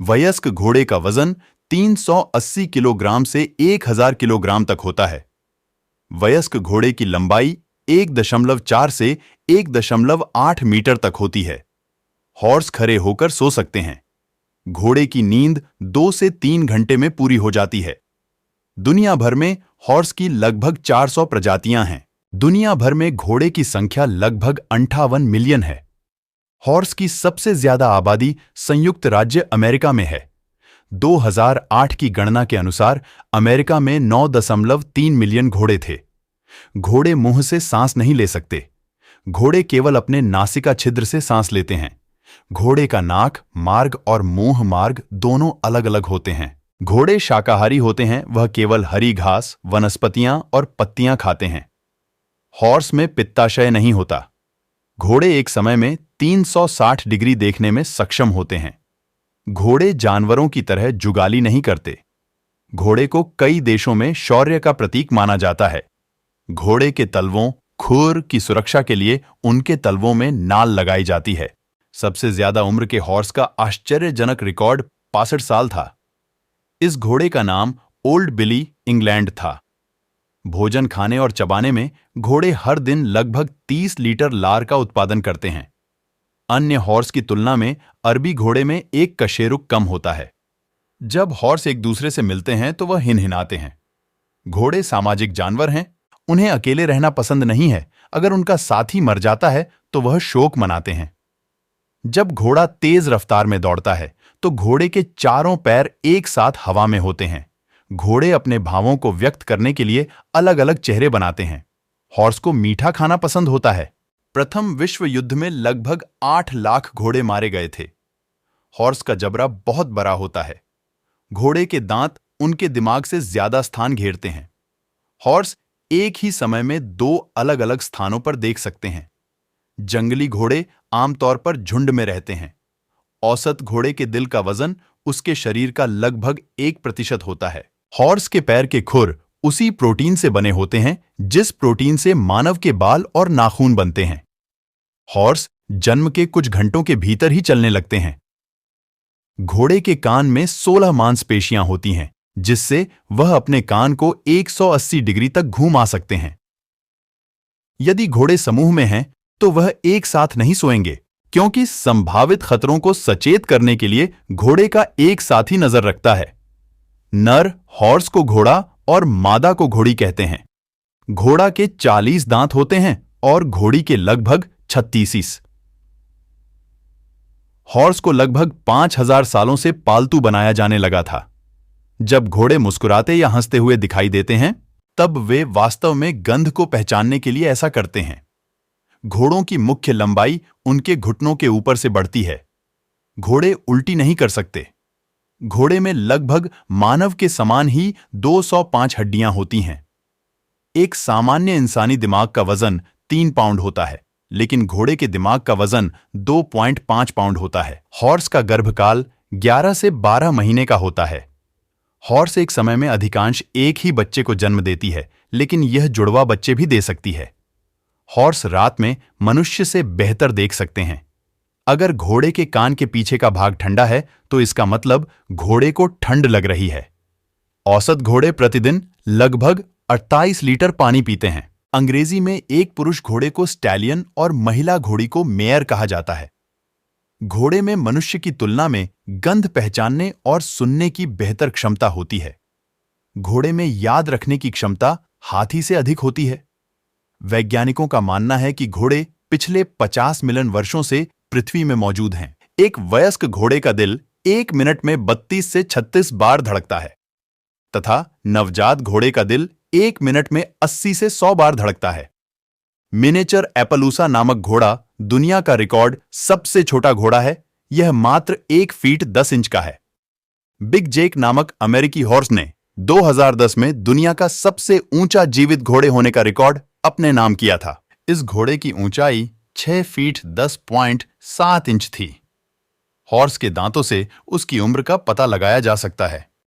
वयस्क घोड़े का वजन 380 किलोग्राम से 1000 किलोग्राम तक होता है। वयस्क घोड़े की लंबाई 1.4 से 1.8 मीटर तक होती है। हॉर्स खड़े होकर सो सकते हैं। घोड़े की नींद 2 से 3 घंटे में पूरी हो जाती है। दुनिया भर में हॉर्स की लगभग 400 प्रजातियां हैं। दुनिया भर में घोड़े की संख्या लगभग 58 मिलियन है। हॉर्स की सबसे ज्यादा आबादी संयुक्त राज्य अमेरिका में है। 2008 की गणना के अनुसार अमेरिका में 9.3 मिलियन घोड़े थे। घोड़े मुंह से सांस नहीं ले सकते। घोड़े केवल अपने नासिका छिद्र से सांस लेते हैं। घोड़े का नाक मार्ग और मुंह मार्ग दोनों अलग अलग होते हैं। घोड़े शाकाहारी होते हैं। वह केवल हरी घास, वनस्पतियां और पत्तियां खाते हैं। हॉर्स में पित्ताशय नहीं होता। घोड़े एक समय में 360 डिग्री देखने में सक्षम होते हैं। घोड़े जानवरों की तरह जुगाली नहीं करते। घोड़े को कई देशों में शौर्य का प्रतीक माना जाता है। घोड़े के तलवों, खुर की सुरक्षा के लिए उनके तलवों में नाल लगाई जाती है। सबसे ज्यादा उम्र के हॉर्स का आश्चर्यजनक रिकॉर्ड 65 साल था। इस घोड़े का नाम ओल्ड बिली इंग्लैंड था। भोजन खाने और चबाने में घोड़े हर दिन लगभग 30 लीटर लार का उत्पादन करते हैं। अन्य हॉर्स की तुलना में अरबी घोड़े में एक कशेरुक कम होता है। जब हॉर्स एक दूसरे से मिलते हैं तो वह हिनहिनाते हैं। घोड़े सामाजिक जानवर हैं। उन्हें अकेले रहना पसंद नहीं है। अगर उनका साथी मर जाता है तो वह शोक मनाते हैं। जब घोड़ा तेज रफ्तार में दौड़ता है तो घोड़े के चारों पैर एक साथ हवा में होते हैं। घोड़े अपने भावों को व्यक्त करने के लिए अलग अलग चेहरे बनाते हैं। हॉर्स को मीठा खाना पसंद होता है। प्रथम विश्व युद्ध में लगभग 8 लाख घोड़े मारे गए थे। हॉर्स का जबड़ा बहुत बड़ा होता है। घोड़े के दांत उनके दिमाग से ज्यादा स्थान घेरते हैं। हॉर्स एक ही समय में 2 अलग अलग स्थानों पर देख सकते हैं। जंगली घोड़े आमतौर पर झुंड में रहते हैं। औसत घोड़े के दिल का वजन उसके शरीर का लगभग 1% होता है। हॉर्स के पैर के खुर उसी प्रोटीन से बने होते हैं जिस प्रोटीन से मानव के बाल और नाखून बनते हैं। हॉर्स जन्म के कुछ घंटों के भीतर ही चलने लगते हैं। घोड़े के कान में 16 मांसपेशियां होती हैं, जिससे वह अपने कान को 180 डिग्री तक घुमा सकते हैं। यदि घोड़े समूह में हैं, तो वह एक साथ नहीं सोएंगे, क्योंकि संभावित खतरों को सचेत करने के लिए घोड़े का एक साथी नजर रखता है। नर हॉर्स को घोड़ा और मादा को घोड़ी कहते हैं। घोड़ा के 40 दांत होते हैं और घोड़ी के लगभग 36। हॉर्स को लगभग 5000 सालों से पालतू बनाया जाने लगा था। जब घोड़े मुस्कुराते या हंसते हुए दिखाई देते हैं, तब वे वास्तव में गंध को पहचानने के लिए ऐसा करते हैं। घोड़ों की मुख्य लंबाई उनके घुटनों के ऊपर से बढ़ती है। घोड़े उल्टी नहीं कर सकते। घोड़े में लगभग मानव के समान ही 205 हड्डियां होती हैं। एक सामान्य इंसानी दिमाग का वजन 3 पाउंड होता है, लेकिन घोड़े के दिमाग का वजन 2.5 पाउंड होता है। हॉर्स का गर्भकाल 11 से 12 महीने का होता है। हॉर्स एक समय में अधिकांश एक ही बच्चे को जन्म देती है, लेकिन यह जुड़वा बच्चे भी दे सकती है। हॉर्स रात में मनुष्य से बेहतर देख सकते हैं। अगर घोड़े के कान के पीछे का भाग ठंडा है, तो इसका मतलब घोड़े को ठंड लग रही है। औसत घोड़े प्रतिदिन लगभग 28 लीटर पानी पीते हैं। अंग्रेजी में एक पुरुष घोड़े को स्टैलियन और महिला घोड़ी को मेयर कहा जाता है। घोड़े में मनुष्य की तुलना में गंध पहचानने और सुनने की बेहतर क्षमता होती है। घोड़े में याद रखने की क्षमता हाथी से अधिक होती है। वैज्ञानिकों का मानना है कि घोड़े पिछले 50 मिलियन वर्षों से पृथ्वी में मौजूद हैं। एक वयस्क घोड़े का दिल 1 मिनट में 32 से 36 बार धड़कता है, तथा नवजात घोड़े का दिल 1 मिनट में 80 से 100 बार धड़कता है। मिनिएचर एपलूसा नामक घोड़ा दुनिया का रिकॉर्ड सबसे छोटा घोड़ा है। यह मात्र 1 फीट 10 इंच का है। बिग जेक नामक अमेरिकी हॉर्स ने 2010 में दुनिया का सबसे ऊंचा जीवित घोड़े होने का रिकॉर्ड अपने नाम किया था। इस घोड़े की ऊंचाई 6 फीट 10.7 इंच थी। हॉर्स के दांतों से उसकी उम्र का पता लगाया जा सकता है।